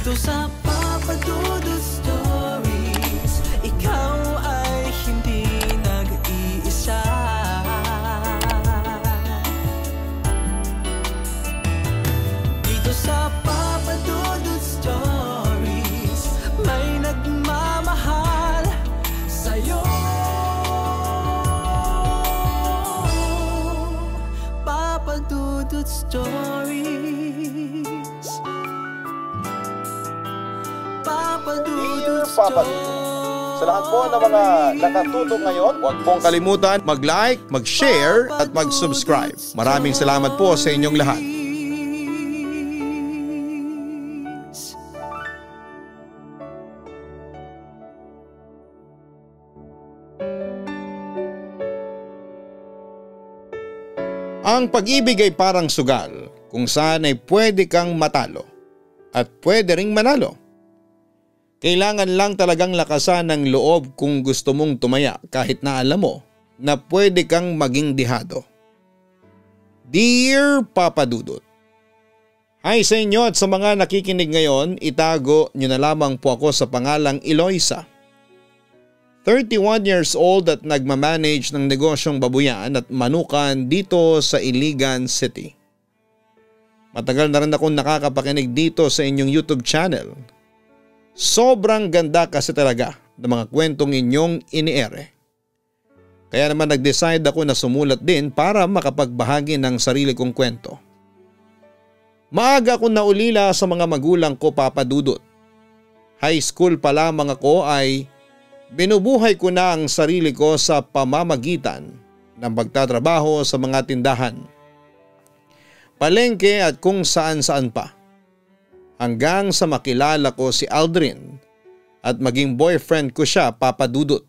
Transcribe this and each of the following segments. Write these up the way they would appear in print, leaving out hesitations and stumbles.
Dito sa Papa Dudut Stories, ikaw ay hindi nag-iisa. Dito sa Papa Dudut Stories, may nagmamahal sa'yo. Papa Dudut Stories. Papa Dudut Stories. Sa lahat po ng mga nakatutok ngayon, huwag pong kalimutan mag-like, mag-share at mag-subscribe. Maraming salamat po sa inyong lahat. Ang pag-ibig ay parang sugal kung saan ay pwede kang matalo at pwede ring manalo. Kailangan lang talagang lakasan ng loob kung gusto mong tumaya kahit na alam mo na pwede kang maging dihado. Dear Papa Dudut, hi sa inyo at sa mga nakikinig ngayon, itago nyo na lamang po ako sa pangalang Eloisa. 31 years old at nagmamanage ng negosyong babuyan at manukan dito sa Iligan City. Matagal na rin akong nakakapakinig dito sa inyong YouTube channel. Sobrang ganda kasi talaga ng mga kwentong inyong iniere. Kaya naman nag-decide ako na sumulat din para makapagbahagi ng sarili kong kwento. Maaga akong naulila sa mga magulang ko, Papa Dudut. High school pa lamang ako ay binubuhay ko na ang sarili ko sa pamamagitan ng pagtatrabaho sa mga tindahan, palengke at kung saan-saan pa. Hanggang sa makilala ko si Aldrin at maging boyfriend ko siya, Papa Dudut.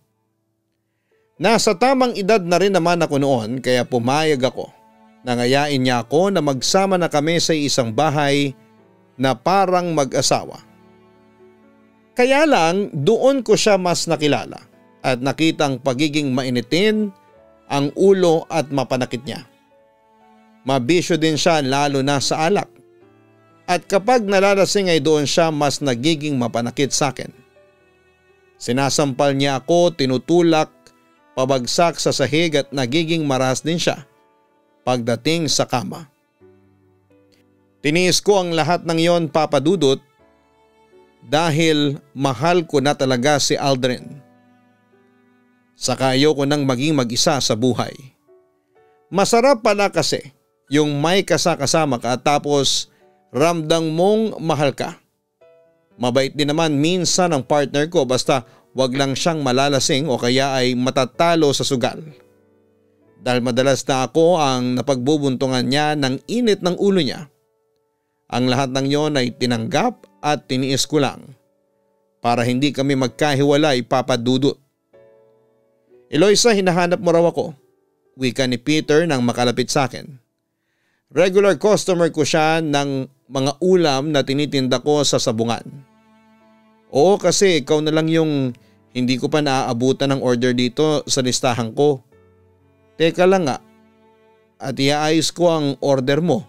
Nasa tamang edad na rin naman ako noon kaya pumayag ako. Nangayain niya ako na magsama na kami sa isang bahay na parang mag-asawa. Kaya lang doon ko siya mas nakilala at nakitang pagiging mainitin ang ulo at mapanakit niya. Mabisyo din siya lalo na sa alak. At kapag nalalasing ay doon siya mas nagiging mapanakit sa akin. Sinasampal niya ako, tinutulak, pabagsak sa sahig at nagiging maras din siya pagdating sa kama. Tiniis ko ang lahat ng iyon, Papa Dudut, dahil mahal ko na talaga si Aldrin. Saka ayoko nang maging mag-isa sa buhay. Masarap pala kasi yung may kasama ka tapos ramdam mong mahal ka. Mabait din naman minsan ang partner ko basta wag lang siyang malalasing o kaya ay matatalo sa sugal. Dahil madalas na ako ang napagbubuntungan niya ng init ng ulo niya. Ang lahat ng yon ay tinanggap at tiniis ko lang para hindi kami magkahiwalay, Papa Dudut. Eloisa, hinahanap mo raw ako. Wika ni Peter nang makalapit sa akin. Regular customer ko siya ng mga ulam na tinitinda ko sa sabungan. Oo, kasi ikaw na lang yung hindi ko pa naaabutan ng order dito sa listahan ko. Teka lang nga, at iaayos ko ang order mo.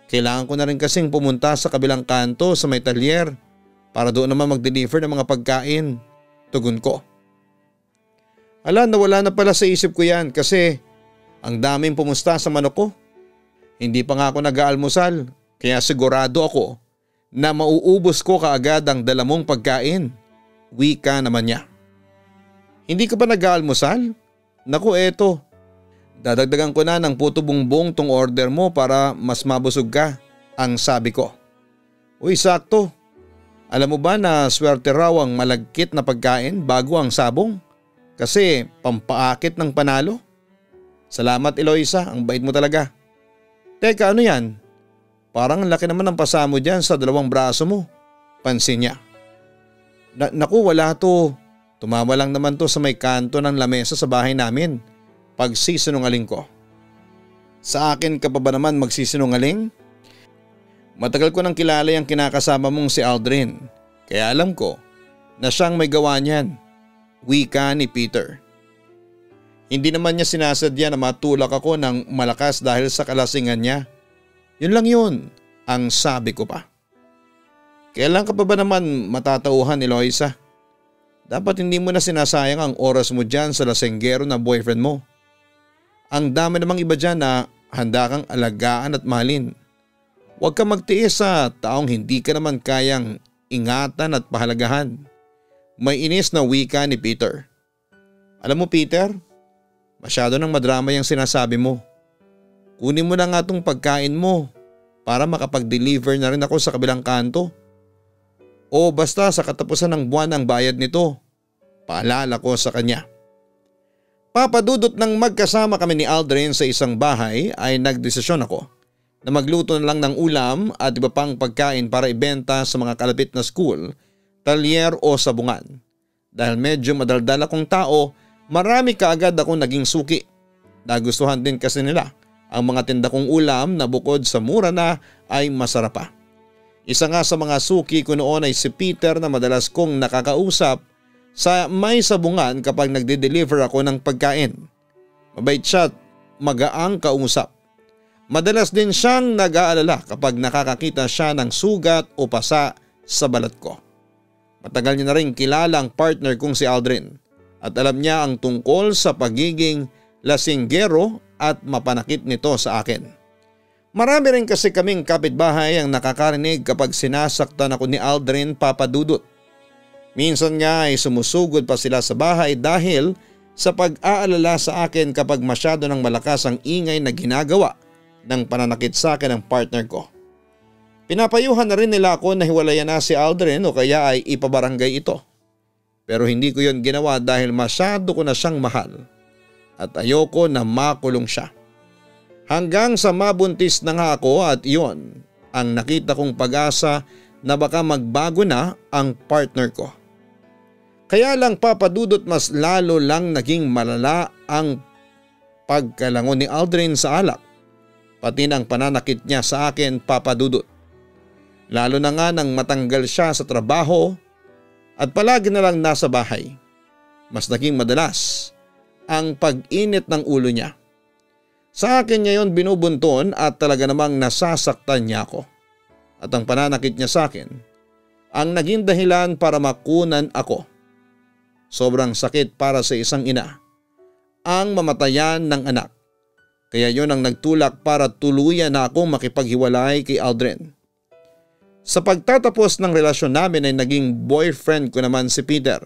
Kailangan ko na rin kasing pumunta sa kabilang kanto sa may talyer para doon naman mag-deliver ng mga pagkain. Tugon ko. Ala, nawala na pala sa isip ko yan kasi ang daming pumusta sa manok ko. Hindi pa nga ako nag-aalmusal kaya sigurado ako na mauubos ko kaagad ang dala mong pagkain. Wika naman niya. Hindi ka ba nag-aalmusal? Naku, eto. Dadagdagan ko na ng puto bumbong tong order mo para mas mabusog ka, ang sabi ko. Uy, sakto. Alam mo ba na swerte raw ang malagkit na pagkain bago ang sabong? Kasi pampaakit ng panalo. Salamat, Eloisa, ang bait mo talaga. Teka, ano yan? Parang laki naman ang pasa mo dyan sa dalawang braso mo. Pansin niya. Naku, wala to. Tumama lang naman to sa may kanto ng lamesa sa bahay namin. Pagsisinungaling ko. Sa akin ka pa ba naman magsisinungaling? Matagal ko nang kilala yung kinakasama mong si Aldrin. Kaya alam ko na siyang may gawa niyan. Wika ni Peter. Hindi naman niya sinasadya na matulak ako ng malakas dahil sa kalasingan niya. Yun lang yun, ang sabi ko pa. Kailan ka pa ba naman matatauhan, Eloisa? Dapat hindi mo na sinasayang ang oras mo dyan sa lasenggero na boyfriend mo. Ang dami namang iba dyan na handa kang alagaan at mahalin. Huwag ka magtiis sa taong hindi ka naman kayang ingatan at pahalagahan. May inis na wika ni Peter. Alam mo Peter, masyado nang madrama yung sinasabi mo. Kunin mo na nga tong pagkain mo para makapag-deliver na rin ako sa kabilang kanto. O basta sa katapusan ng buwan ang bayad nito. Paalala ko sa kanya. Papadudot nang magkasama kami ni Aldrin sa isang bahay ay nagdesisyon ako na magluto na lang ng ulam at iba pang pagkain para ibenta sa mga kalapit na school, talyer o sabungan. Dahil medyo madaldal akong tao, marami kaagad akong naging suki. Nagustuhan din kasi nila ang mga tinda kong ulam na bukod sa mura na ay masarap pa. Isa nga sa mga suki ko noon ay si Peter na madalas kong nakakausap sa may sabungan kapag nagde-deliver ako ng pagkain. Mabait siya at magaang kausap. Madalas din siyang nag-aalala kapag nakakakita siya ng sugat o pasa sa balat ko. Matagal niya na rin kilala ang partner kong si Aldrin at alam niya ang tungkol sa pagiging lasinggero at mapanakit nito sa akin. Marami rin kasi kaming kapitbahay ang nakakarinig kapag sinasaktan ako ni Aldrin Papadudot. Minsan nga ay sumusugod pa sila sa bahay dahil sa pag-aalala sa akin kapag masyado ng malakas ang ingay na ginagawa ng pananakit sa akin ng partner ko. Pinapayuhan na rin nila ako na hiwalayan na si Aldrin o kaya ay ipabarangay ito. Pero hindi ko yon ginawa dahil masyado ko na siyang mahal at ayoko na makulong siya. Hanggang sa mabuntis na nga ako at iyon ang nakita kong pag-asa na baka magbago na ang partner ko. Kaya lang Papadudot mas lalo lang naging malala ang pagkalangon ni Aldrin sa alak, pati ng pananakit niya sa akin Papadudot. Lalo na nga nang matanggal siya sa trabaho at palagi na lang nasa bahay. Mas naging madalas ang pag-init ng ulo niya. Sa akin ngayon binubunton at talaga namang nasasaktan niya ako. At ang pananakit niya sa akin ang naging dahilan para makunan ako. Sobrang sakit para sa isang ina ang mamatayan ng anak. Kaya yon ang nagtulak para tuluyan na akong makipaghiwalay kay Aldrin. Sa pagtatapos ng relasyon namin ay naging boyfriend ko naman si Peter.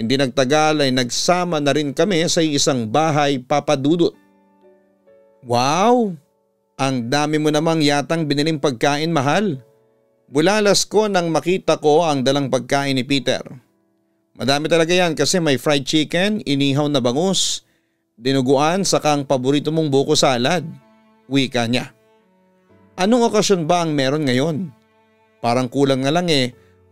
Hindi nagtagal ay nagsama na rin kami sa isang bahay Papadudot. Wow! Ang dami mo namang yatang biniling pagkain mahal. Bulalas ko nang makita ko ang dalang pagkain ni Peter. Madami talaga yan kasi may fried chicken, inihaw na bangus, dinuguan saka ang paborito mong buko salad. Wika niya. Anong okasyon ba ang meron ngayon? Parang kulang nga lang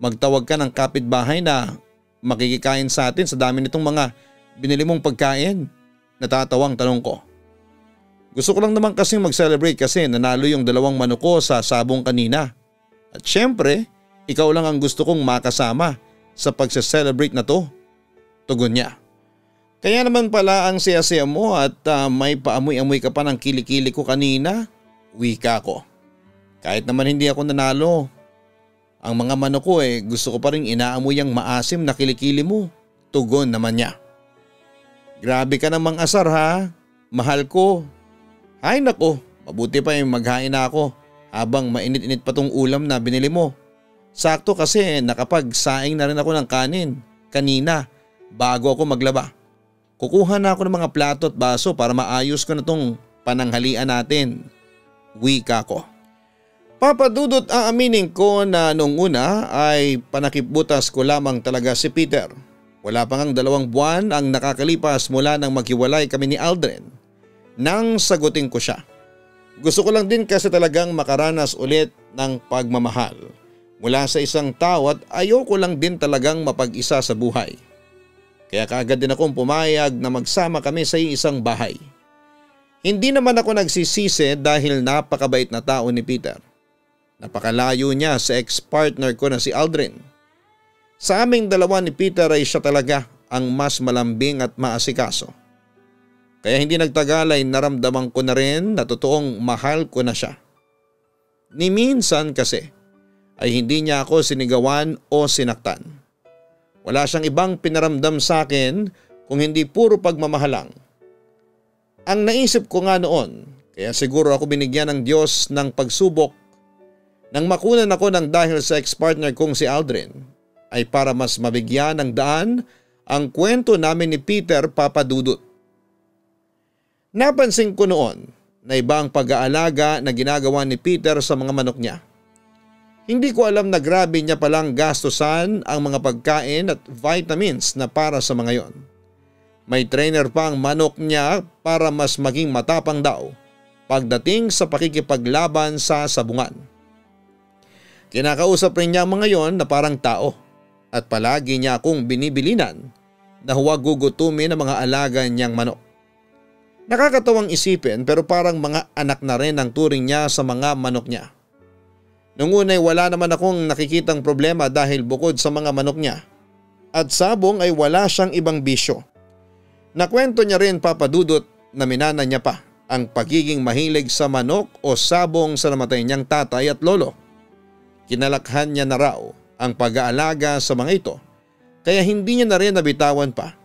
magtawag ka ng kapitbahay na makikikain sa atin sa dami nitong mga binili mong pagkain. Natatawang tanong ko. Gusto ko lang naman kasing mag-celebrate kasi nanalo yung 2 manok ko sa sabong kanina. At syempre, ikaw lang ang gusto kong makasama sa pagse-celebrate na to. Tugon niya. Kaya naman pala ang siya-siya mo at may paamoy-amoy ka pa ng kilikili ko kanina. Wika ko. Kahit naman hindi ako nanalo, ang mga manok ko gusto ko pa rin inaamoy ang maasim na kilikili mo. Tugon naman niya. Grabe ka namang asar ha. Mahal ko. Ay nako, mabuti pa yung maghain na ako habang mainit-init pa tong ulam na binili mo. Sakto kasi nakapagsaing na rin ako ng kanin kanina bago ako maglaba. Kukuha na ako ng mga plato at baso para maayos ko na tong pananghalian natin. Wika ko. Papadudot aaminin ko na nung una ay panakipbutas ko lamang talaga si Peter. Wala pa ngang 2 buwan ang nakakalipas mula nang maghiwalay kami ni Aldrin. Nang sagutin ko siya. Gusto ko lang din kasi talagang makaranas ulit ng pagmamahal mula sa isang tao at ayoko lang din talagang mapag-isa sa buhay. Kaya kaagad din akong pumayag na magsama kami sa isang bahay. Hindi naman ako nagsisisi dahil napakabait na tao ni Peter. Napakalayo niya sa ex-partner ko na si Aldrin. Sa aming dalawa ni Peter ay siya talaga ang mas malambing at maasikaso. Kaya hindi nagtagal ay naramdaman ko na rin na totoong mahal ko na siya. Ni minsan kasi ay hindi niya ako sinigawan o sinaktan. Wala siyang ibang pinaramdam sa akin kung hindi puro pagmamahalang. Ang naisip ko nga noon, kaya siguro ako binigyan ng Diyos ng pagsubok nang makunan ako ng dahil sa ex-partner kong si Aldrin, ay para mas mabigyan ng daan ang kwento namin ni Peter Papadudut. Napansin ko noon na iba ang pag-aalaga na ginagawa ni Peter sa mga manok niya. Hindi ko alam na grabe niya palang gastusan ang mga pagkain at vitamins na para sa mga yon. May trainer pa ang manok niya para mas maging matapang daw pagdating sa pakikipaglaban sa sabungan. Kinakausap rin niya ang mga yon na parang tao at palagi niya akong binibilinan na huwag gugutumin ang mga alaga niyang manok. Nakakatawang isipin pero parang mga anak na rin ang turing niya sa mga manok niya. Nung una'y wala naman akong nakikitang problema dahil bukod sa mga manok niya at sabong ay wala siyang ibang bisyo. Nakwento niya rin Papadudut na minana niya pa ang pagiging mahilig sa manok o sabong sa namatay niyang tatay at lolo. Kinalakhan niya na raw ang pag-aalaga sa mga ito kaya hindi niya na rin nabitawan pa.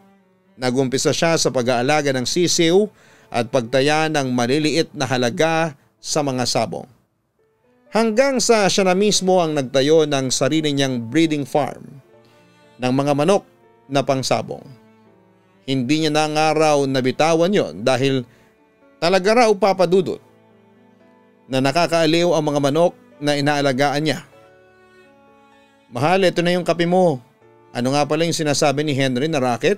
Nagumpisa siya sa pag-aalaga ng sisiw at pagtaya ng maliliit na halaga sa mga sabong. Hanggang sa siya na mismo ang nagtayo ng sarili niyang breeding farm ng mga manok na pangsabong. Hindi niya na nga raw nabitawan yon dahil talaga raw Papadudut na nakakaaliw ang mga manok na inaalagaan niya. Mahal, ito na yung kape mo. Ano nga pala yung sinasabi ni Henry na racket?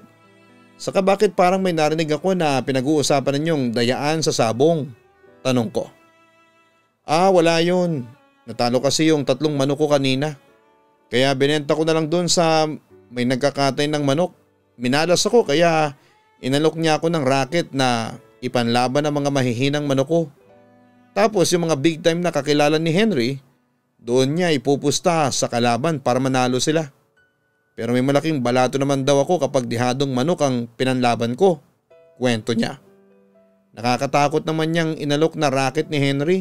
Saka bakit parang may narinig ako na pinag-uusapan ninyong dayaan sa sabong? Tanong ko. Wala yun. Natalo kasi yung 3 manok ko kanina. Kaya binenta ko na lang dun sa may nagkakatay ng manok. Minalas ako kaya inalok niya ako ng racket na ipanlaban ang mga mahihinang manok ko. Tapos yung mga big time na kakilala ni Henry, doon niya ipupusta sa kalaban para manalo sila. Pero may malaking balato naman daw ako kapag dihadong manok ang pinanlaban ko. Kwento niya. Nakakatakot naman niyang inalok na racket ni Henry.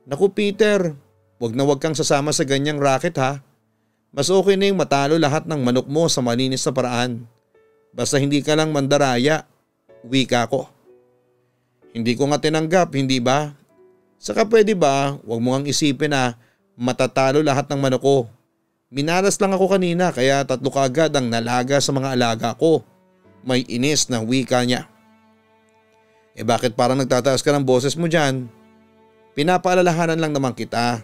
Naku Peter, wag na wag kang sasama sa ganyang racket ha. Mas okay na yung matalo lahat ng manok mo sa malinis na paraan. Basta hindi ka lang mandaraya, wika ko. Hindi ko nga tinanggap, hindi ba? Saka pwede ba, wag mo ang isipin na matatalo lahat ng manok ko. Minalas lang ako kanina kaya 3 kaagad ang nalaga sa mga alaga ko. May inis na wika niya. Bakit parang nagtataas ka ng boses mo dyan? Pinapaalalahanan lang naman kita.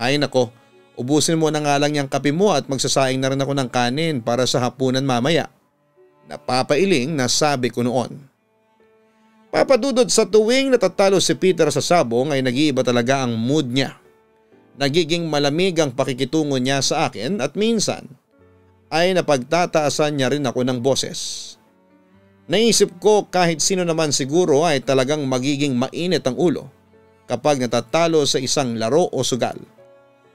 Hay nako, ubusin mo na nga lang yung kape mo at magsasaing na rin ako ng kanin para sa hapunan mamaya. Napapailing na sabi ko noon. Papadudod sa tuwing natatalo si Peter sa sabong ay nag-iiba talaga ang mood niya. Nagiging malamig ang pakikitungo niya sa akin at minsan ay napagtataasan niya rin ako ng boses. Naisip ko kahit sino naman siguro ay talagang magiging mainit ang ulo kapag natatalo sa isang laro o sugal.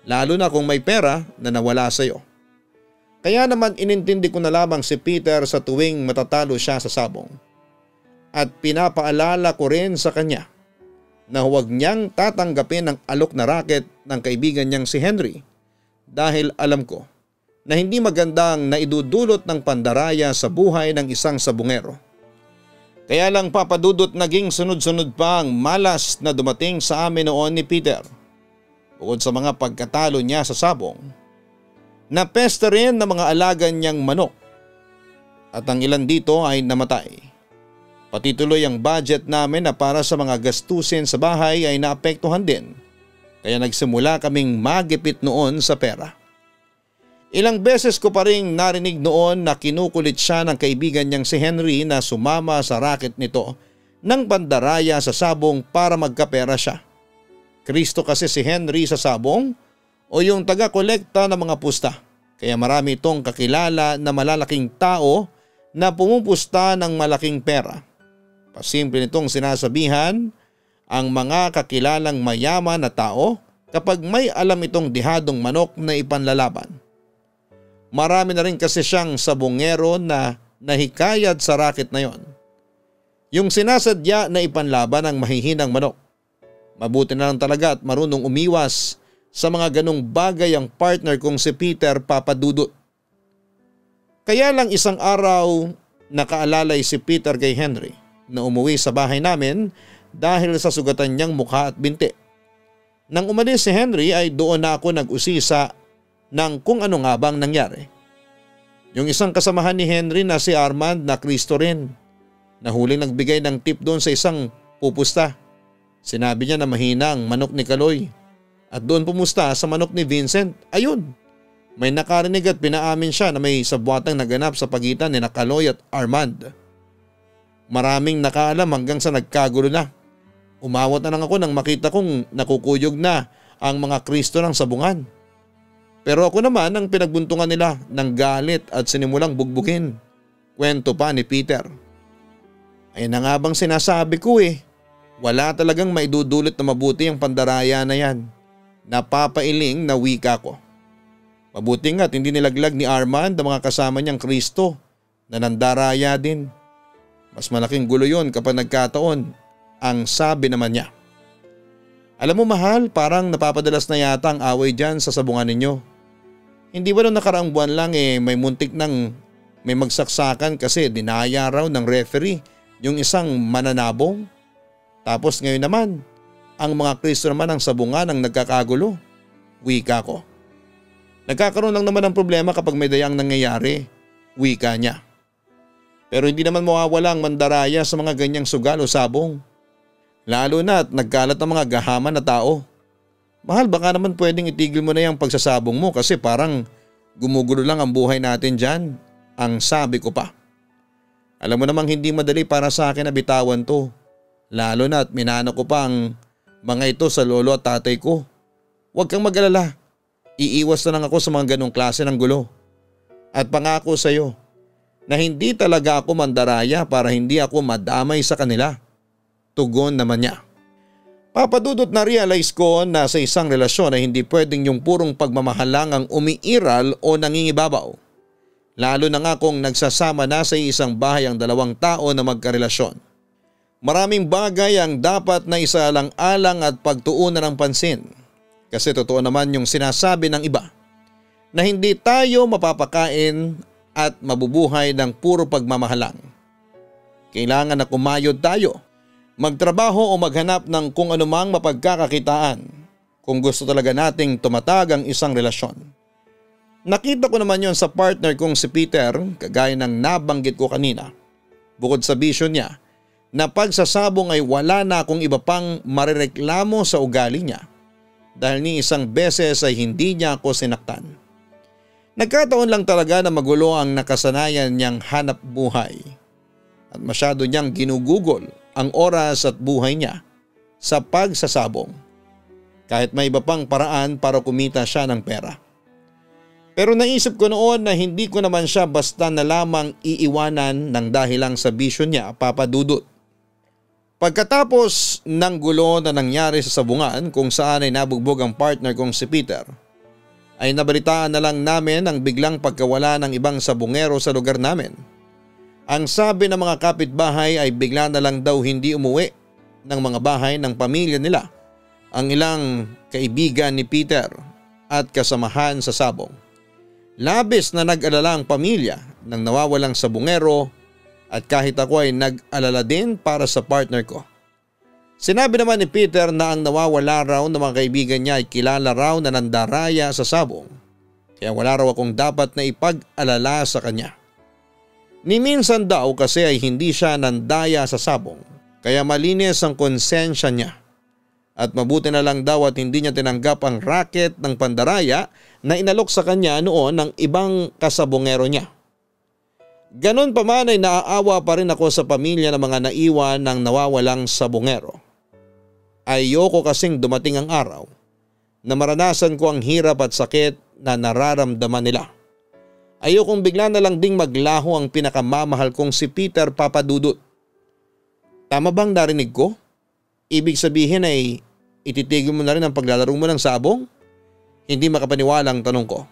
Lalo na kung may pera na nawala sa iyo. Kaya naman inintindi ko na lamang si Peter sa tuwing matatalo siya sa sabong. At pinapaalala ko rin sa kanya na huwag niyang tatanggapin ang alok na racket ng kaibigan niyang si Henry dahil alam ko na hindi magandang naidudulot ng pandaraya sa buhay ng isang sabungero. Kaya lang Papadudut naging sunod-sunod pa ang malas na dumating sa amin noon ni Peter. Bukod sa mga pagkatalo niya sa sabong, napesta rin ng mga alaga niyang manok at ang ilan dito ay namatay. Pati tuloy ang budget namin na para sa mga gastusin sa bahay ay naapektuhan din kaya nagsimula kaming magipit noon sa pera. Ilang beses ko pa ring narinig noon na kinukulit siya ng kaibigan niyang si Henry na sumama sa racket nito ng pandaraya sa sabong para magkapera siya. Kristo kasi si Henry sa sabong o yung taga-kolekta ng mga pusta kaya marami itong kakilala na malalaking tao na pumupusta ng malaking pera. Pasimple nitong sinasabihan ang mga kakilalang mayaman na tao kapag may alam itong dihadong manok na ipanlalaban. Marami na rin kasi siyang sabongero na nahikayat sa racket na yon. Yung sinasadya na ipanlaban ang mahihinang manok. Mabuti na lang talaga at marunong umiwas sa mga ganong bagay ang partner kong si Peter, Papa Dudut. Kaya lang isang araw nakaalalay si Peter kay Henry na umuwi sa bahay namin dahil sa sugatan niyang mukha at binti. Nang umalis si Henry ay doon na ako nag-usisa ng kung ano nga bang nangyari. Yung isang kasamahan ni Henry na si Armand na Kristo rin, na huling nagbigay ng tip doon sa isang pupusta. Sinabi niya na mahina ang manok ni Kaloy at doon pumusta sa manok ni Vincent. Ayun, may nakarinig at pinaamin siya na may sabwatang naganap sa pagitan ni Kaloy at Armand. Maraming nakaalam hanggang sa nagkagulo na. Umawat na lang ako nang makita kong nakukuyog na ang mga Kristo ng sabungan. Pero ako naman ang pinagbuntungan nila ng galit at sinimulang bugbugin. Kwento pa ni Peter. Ay na nga bang sinasabi ko eh. Wala talagang maidudulot na mabuti ang pandaraya na yan. Napapailing na wika ko. Mabuti nga't hindi nilaglag ni Armand ang mga kasama niyang Kristo na nandaraya din. Mas malaking gulo yon kapag nagkataon, ang sabi naman niya. Alam mo mahal, parang napapadalas na yata ang away dyan sa sabungan ninyo. Hindi ba noong nakaraang buwan lang may muntik ng may magsaksakan kasi dinaya raw ng referee yung isang mananabong? Tapos ngayon naman, ang mga Kristo naman ang sabungan ang nagkakagulo. Wika ko. Nagkakaroon lang naman ng problema kapag may dayang nangyayari. Wika niya. Pero hindi naman mawawala ang mandaraya sa mga ganyang sugal o sabong. Lalo na at nagkalat ang mga gahaman na tao. Mahal, baka naman pwedeng itigil mo na yung pagsasabong mo kasi parang gumugulo lang ang buhay natin dyan. Ang sabi ko pa. Alam mo namang hindi madali para sa akin na bitawan to. Lalo na at minano ko pa ang mga ito sa lolo at tatay ko. Huwag kang mag-alala. Iiwas na lang ako sa mga ganong klase ng gulo. At pangako sa iyo na hindi talaga ako mandaraya para hindi ako madamay sa kanila. Tugon naman niya. Papadudot na realize ko na sa isang relasyon ay hindi pwedeng yung purong pagmamahalang ang umiiral o nangingibabaw. Lalo na nga kung nagsasama na sa isang bahay ang dalawang tao na magkarelasyon. Maraming bagay ang dapat na isalang-alang at pagtuunan ng pansin. Kasi totoo naman yung sinasabi ng iba na hindi tayo mapapakain at mabubuhay ng puro pagmamahalang. Kailangan na kumayod tayo, magtrabaho o maghanap ng kung anumang mapagkakakitaan kung gusto talaga nating tumatag ang isang relasyon. Nakita ko naman yon sa partner kong si Peter, kagaya ng nabanggit ko kanina. Bukod sa vision niya, na pagsasabong ay wala na akong iba pang marireklamo sa ugali niya dahil ni isang beses ay hindi niya ako sinaktan. Nagkataon lang talaga na magulo ang nakasanayan niyang hanap buhay at masyado niyang ginugugol ang oras at buhay niya sa pagsasabong kahit may iba pang paraan para kumita siya ng pera. Pero naisip ko noon na hindi ko naman siya basta na lamang iiwanan ng dahil lang sa bisyo niya, Papa Dudut. Pagkatapos ng gulo na nangyari sa sabungan kung saan ay nabugbog ang partner kong si Peter, ay nabalitaan na lang namin ang biglang pagkawala ng ibang sabungero sa lugar namin. Ang sabi ng mga kapitbahay ay bigla na lang daw hindi umuwi ng mga bahay ng pamilya nila ang ilang kaibigan ni Peter at kasamahan sa sabong. Labis na nag-alala ang pamilya ng nawawalang sabungero at kahit ako ay nag-alala din para sa partner ko. Sinabi naman ni Peter na ang nawawala raw ng mga kaibigan niya ay kilala raw na nandaraya sa sabong. Kaya wala raw akong dapat na ipag-alala sa kanya. Ni minsan daw kasi ay hindi siya nandaya sa sabong kaya malinis ang konsensya niya. At mabuti na lang daw at hindi niya tinanggap ang racket ng pandaraya na inalok sa kanya noon ng ibang kasabongero niya. Ganon pa man ay naaawa pa rin ako sa pamilya ng mga naiwan ng nawawalang sabongero. Ayoko kasing dumating ang araw na maranasan ko ang hirap at sakit na nararamdaman nila. Ayokong bigla na lang ding maglaho ang pinakamamahal kong si Peter, Papa Dudut. Tama bang narinig ko? Ibig sabihin ay ititigil mo na rin ang paglalaro mo ng sabong? Hindi makapaniwala ang tanong ko.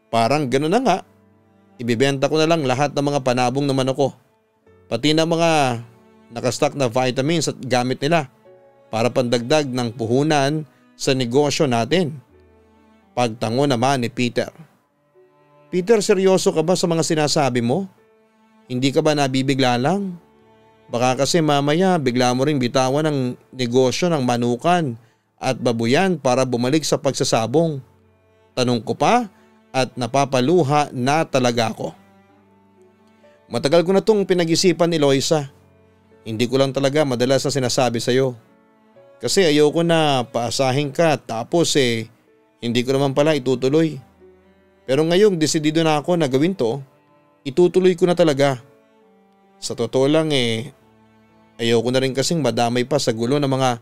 Parang gano'n na nga. Ibibenta ko na lang lahat ng mga panabong naman ako. Pati na mga nakastock na vitamins at gamit nila para pandagdag ng puhunan sa negosyo natin. Pagtango naman ni Peter. Peter, seryoso ka ba sa mga sinasabi mo? Hindi ka ba nabibigla lang? Baka kasi mamaya bigla mo ring bitawan ang negosyo ng manukan at babuyan para bumalik sa pagsasabong. Tanong ko pa at napapaluha na talaga ako. Matagal ko na tong pinag-isipan ni Loisa. Hindi ko lang talaga madalas na sinasabi sa'yo. Kasi ayoko na paasahin ka tapos hindi ko naman pala itutuloy. Pero ngayong desidido na ako na gawin to, itutuloy ko na talaga. Sa totoo lang ayoko na rin kasing madamay pa sa gulo ng mga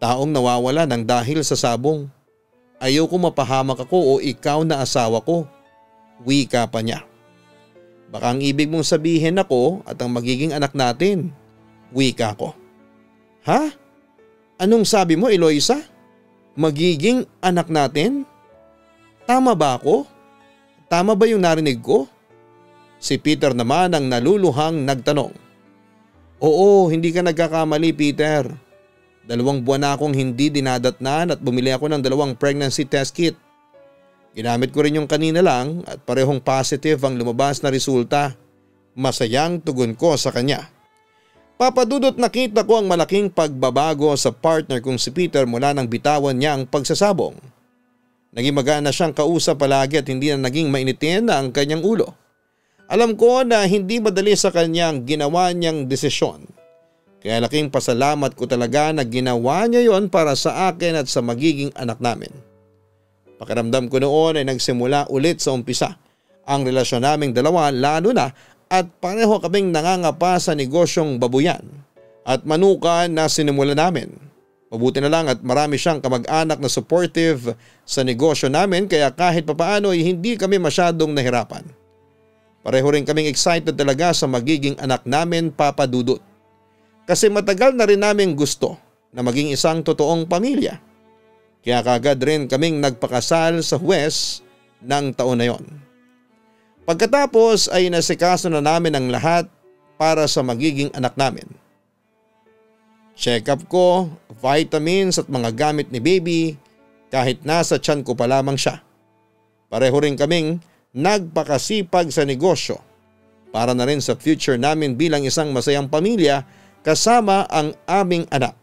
taong nawawala ng dahil sa sabong. Ayoko mapahamak ako o ikaw na asawa ko. Wika pa niya. Baka ang ibig mong sabihin ako at ang magiging anak natin. Wika ko. Ha? Anong sabi mo, Eloisa? Magiging anak natin? Tama ba ako? Tama ba yung narinig ko? Si Peter naman ang naluluhang nagtanong. Oo, hindi ka nagkakamali, Peter. 2 buwan na akong hindi dinadatnan at bumili ako ng 2 pregnancy test kit. Ginamit ko rin yung kanina lang at parehong positive ang lumabas na resulta. Masayang tugon ko sa kanya. Papadudot nakita ko ang malaking pagbabago sa partner kong si Peter mula nang bitawan niya ang pagsasabong. Naging magana siyang kausap palagi at hindi na naging mainitin na ang kanyang ulo. Alam ko na hindi madali sa kanyang ginawa niyang desisyon. Kaya laking pasalamat ko talaga na ginawa niya yon para sa akin at sa magiging anak namin. Pakiramdam ko noon ay nagsimula ulit sa umpisa ang relasyon naming dalawa, lalo na at pareho kaming nangangapa sa negosyong babuyan at manukan na sinimula namin. Mabuti na lang at marami siyang kamag-anak na supportive sa negosyo namin kaya kahit papaano ay hindi kami masyadong nahirapan. Pareho rin kaming excited talaga sa magiging anak namin, Papa Dudut. Kasi matagal na rin namin gusto na maging isang totoong pamilya. Kaya kagad rin kaming nagpakasal sa Huwes ng taon na yon. Pagkatapos ay nasikaso na namin ang lahat para sa magiging anak namin. Check-up ko, vitamins at mga gamit ni baby kahit nasa tiyan ko pa lamang siya. Pareho rin kaming nagpakasipag sa negosyo para na rin sa future namin bilang isang masayang pamilya kasama ang aming anak.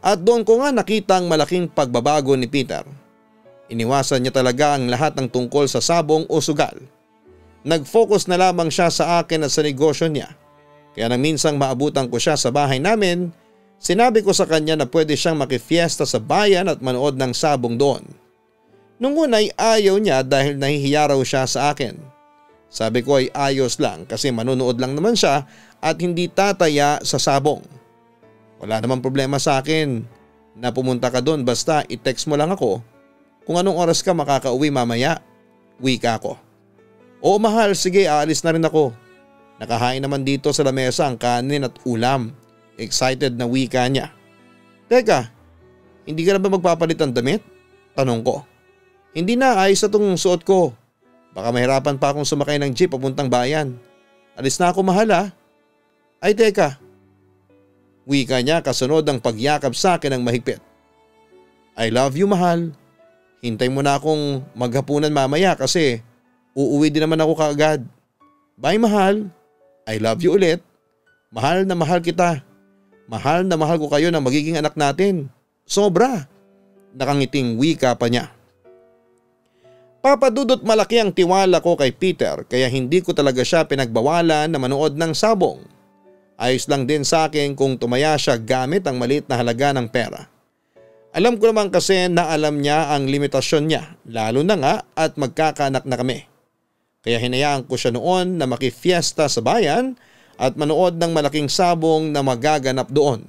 At doon ko nga nakita ang malaking pagbabago ni Peter. Iniwasan niya talaga ang lahat ng tungkol sa sabong o sugal. Nag-focus na lamang siya sa akin at sa negosyo niya. Kaya nang minsang maabutan ko siya sa bahay namin, sinabi ko sa kanya na pwede siyang makifiesta sa bayan at manood ng sabong doon. Nung una ay ayaw niya dahil nahihiya raw siya sa akin. Sabi ko ay ayos lang kasi manonood lang naman siya at hindi tataya sa sabong. Wala namang problema sa akin na pumunta ka doon basta i-text mo lang ako kung anong oras ka makakauwi mamaya. Wika ko. Oo mahal, sige aalis na rin ako. Nakahain naman dito sa lamesa ang kanin at ulam. Excited na wika niya. Teka, hindi ka na ba magpapalit ng damit? Tanong ko. Hindi na, ayos na itong suot ko. Baka mahirapan pa akong sumakay ng jeep papuntang bayan. Alis na ako mahal ha. Ay teka. Wika niya kasunod ang pagyakap sa akin ng mahigpit. I love you mahal. Hintay mo na akong maghapunan mamaya kasi uuwi din naman ako kaagad. Bye mahal. I love you ulit. Mahal na mahal kita. Mahal na mahal ko kayo na magiging anak natin. Sobra. Nakangiting wika pa niya. Papadudot malaki ang tiwala ko kay Peter kaya hindi ko talaga siya pinagbawalan na manood ng sabong. Ayos lang din sa akin kung tumaya siya gamit ang maliit na halaga ng pera. Alam ko naman kasi na alam niya ang limitasyon niya, lalo na nga at magkakaanak na kami. Kaya hinayaan ko siya noon na makifiesta sa bayan at manood ng malaking sabong na magaganap doon.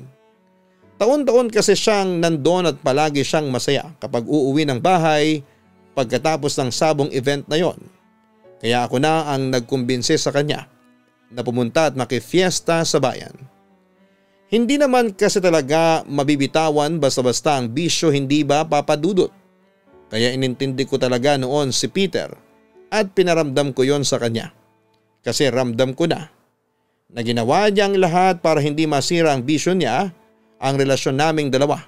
Taon-taon kasi siyang nandoon at palagi siyang masaya kapag uuwi ng bahay pagkatapos ng sabong event na yon. Kaya ako na ang nagkumbinse sa kanya na pumunta at makifiesta sa bayan. Hindi naman kasi talaga mabibitawan basta-basta ang bisyo, hindi ba papadudot? Kaya inintindi ko talaga noon si Peter at pinaramdam ko yon sa kanya. Kasi ramdam ko na ginawa niya ang lahat para hindi masira ang bisyo niya, ang relasyon naming dalawa.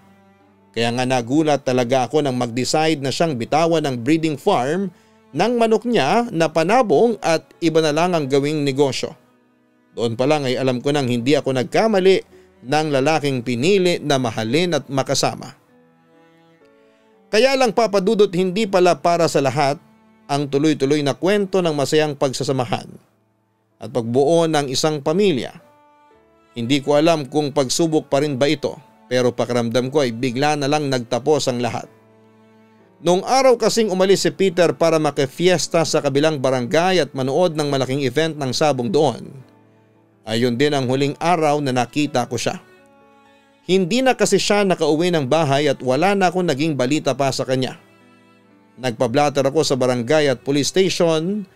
Kaya nga nagulat talaga ako nang mag-decide na siyang bitawan ng breeding farm ng manok niya na panabong at iba na lang ang gawing negosyo. Doon pa lang ay alam ko nang hindi ako nagkamali ng lalaking pinili na mahalin at makasama. Kaya lang Papa Dudut, hindi pala para sa lahat ang tuloy-tuloy na kwento ng masayang pagsasamahan at pagbuo ng isang pamilya. Hindi ko alam kung pagsubok pa rin ba ito, pero pakiramdam ko ay bigla na lang nagtapos ang lahat. Noong araw kasing umalis si Peter para makifiesta sa kabilang barangay at manood ng malaking event ng sabong doon. Ayun din ang huling araw na nakita ko siya. Hindi na kasi siya nakauwi ng bahay at wala na akong naging balita pa sa kanya. Nagpa-blatter ako sa barangay at police station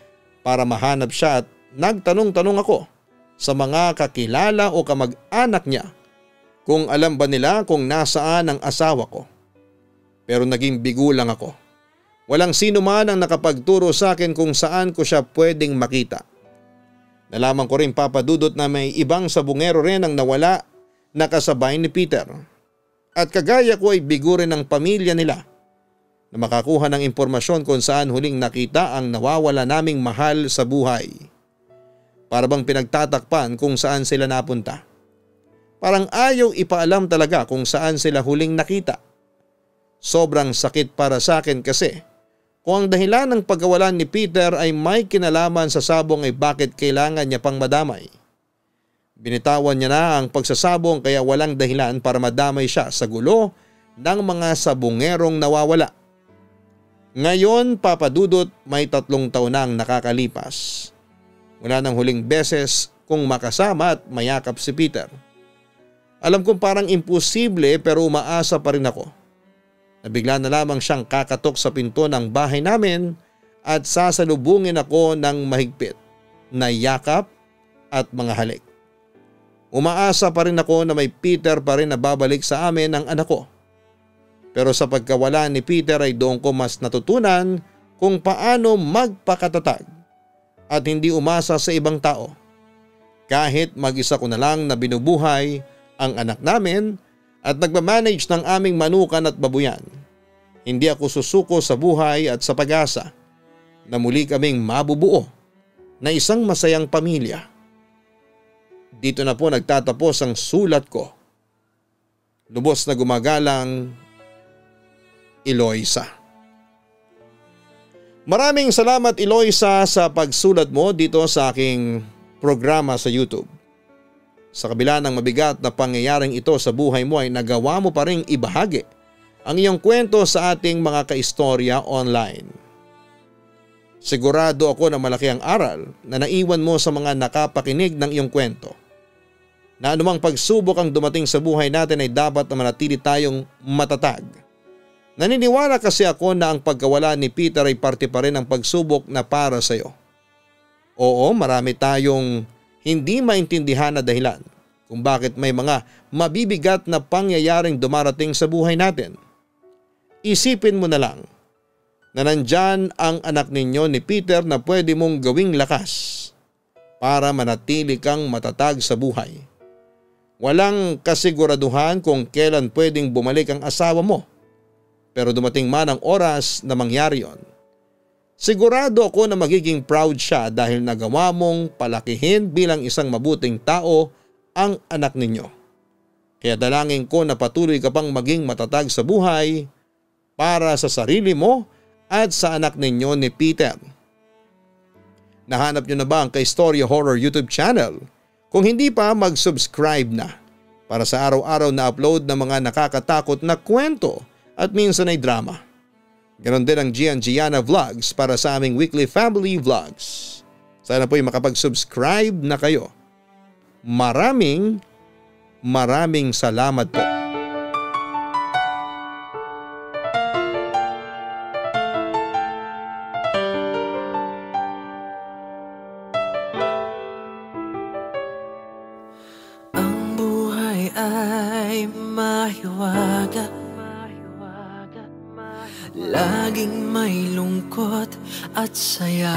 para mahanap siya at nagtanong-tanong ako sa mga kakilala o kamag-anak niya kung alam ba nila kung nasaan ang asawa ko. Pero naging bigo lang ako. Walang sino man ang nakapagturo sa akin kung saan ko siya pwedeng makita. Nalaman ko rin Papa Dudut na may ibang sabungero rin ang nawala na kasabay ni Peter. At kagaya ko ay bigo rin ang pamilya nila na makakuha ng impormasyon kung saan huling nakita ang nawawala naming mahal sa buhay. Para bang pinagtatakpan kung saan sila napunta. Parang ayaw ipaalam talaga kung saan sila huling nakita. Sobrang sakit para sa akin kasi kung ang dahilan ng pagkawalan ni Peter ay may kinalaman sa sabong ay bakit kailangan niya pang madamay. Binitawan niya na ang pagsasabong kaya walang dahilan para madamay siya sa gulo ng mga sabongerong nawawala. Ngayon Papa Dudut, may 3 taon na ang nakakalipas. Wala nang huling beses kung makasama at mayakap si Peter. Alam kong parang imposible pero umaasa pa rin ako. Nabigla na lamang siyang kakatok sa pinto ng bahay namin at sasalubungin ako ng mahigpit na yakap at mga halik. Umaasa pa rin ako na may Peter pa rin na babalik sa amin ang anak ko. Pero sa pagkawala ni Peter ay doon ko mas natutunan kung paano magpakatatag at hindi umasa sa ibang tao. Kahit mag-isa ko na lang na binubuhay ang anak namin at nagmamanage ng aming manukan at babuyan. Hindi ako susuko sa buhay at sa pag-asa na muli kaming mabubuo na isang masayang pamilya. Dito na po nagtatapos ang sulat ko. Lubos na gumagalang, Eloisa. Maraming salamat Eloisa sa pagsulat mo dito sa aking programa sa YouTube. Sa kabila ng mabigat na pangyayaring ito sa buhay mo ay nagawa mo pa ring ibahagi ang iyong kwento sa ating mga kaistorya online. Sigurado ako na malaki ang aral na naiwan mo sa mga nakapakinig ng iyong kwento. Na anumang pagsubok ang dumating sa buhay natin ay dapat na manatili tayong matatag. Naniniwala kasi ako na ang pagkawala ni Peter ay parte pa rin ng pagsubok na para sa iyo. Oo, marami tayong hindi maintindihan na dahilan kung bakit may mga mabibigat na pangyayaring dumarating sa buhay natin. Isipin mo na lang na nandyan ang anak ninyo ni Peter na pwede mong gawing lakas para manatili kang matatag sa buhay. Walang kasiguraduhan kung kailan pwedeng bumalik ang asawa mo, pero dumating man ang oras na mangyari yon. Sigurado ako na magiging proud siya dahil nagawa mong palakihin bilang isang mabuting tao ang anak ninyo. Kaya dalangin ko na patuloy ka pang maging matatag sa buhay para sa sarili mo at sa anak ninyo ni Peter. Nahanap nyo na ba ang Kaistorya Horror YouTube channel? Kung hindi pa, mag-subscribe na para sa araw-araw na upload ng mga nakakatakot na kwento at minsan ay drama. Ganon din ang Gian Gianna Vlogs para sa aming weekly family vlogs. Sana po'y makapag-subscribe na kayo. Maraming salamat po. Ang buhay ay mahiwaga, laging may lungkot at saya.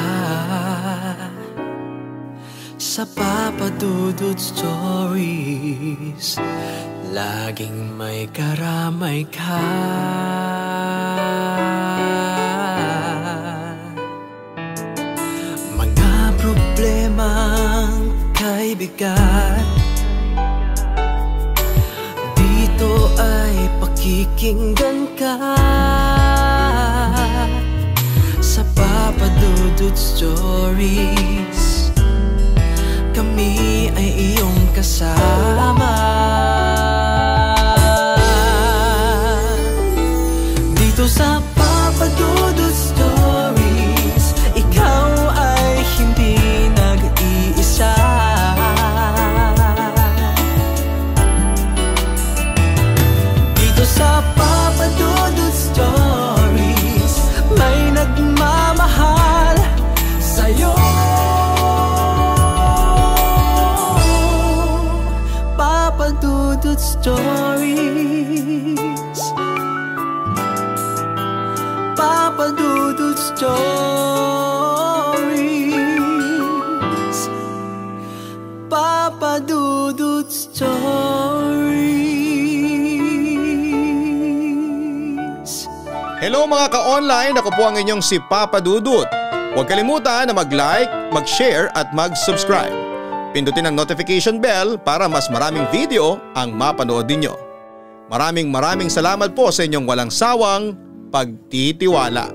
Sa Papa Dudut Stories, laging may karamay ka. Mga problemang kay bigat, dito ay pakikinggan ka. Sa Papa Dudut Stories, kami ay iyong kasama. Dito sa Papa Dudut Stories, ikaw ay hindi nag-iisa. Dito sa Papa Dudut Stories, may nagmamahal sa'yo. Papa Dudut Stories, Papa Dudut Stories, Papa Dudut Stories. Hello mga ka-online, ako po ang inyong si Papa Dudut. Huwag kalimutan na mag-like, mag-share at mag-subscribe. Pindutin ang notification bell para mas maraming video ang mapanood ninyo. Maraming salamat po sa inyong walang sawang pagtitiwala.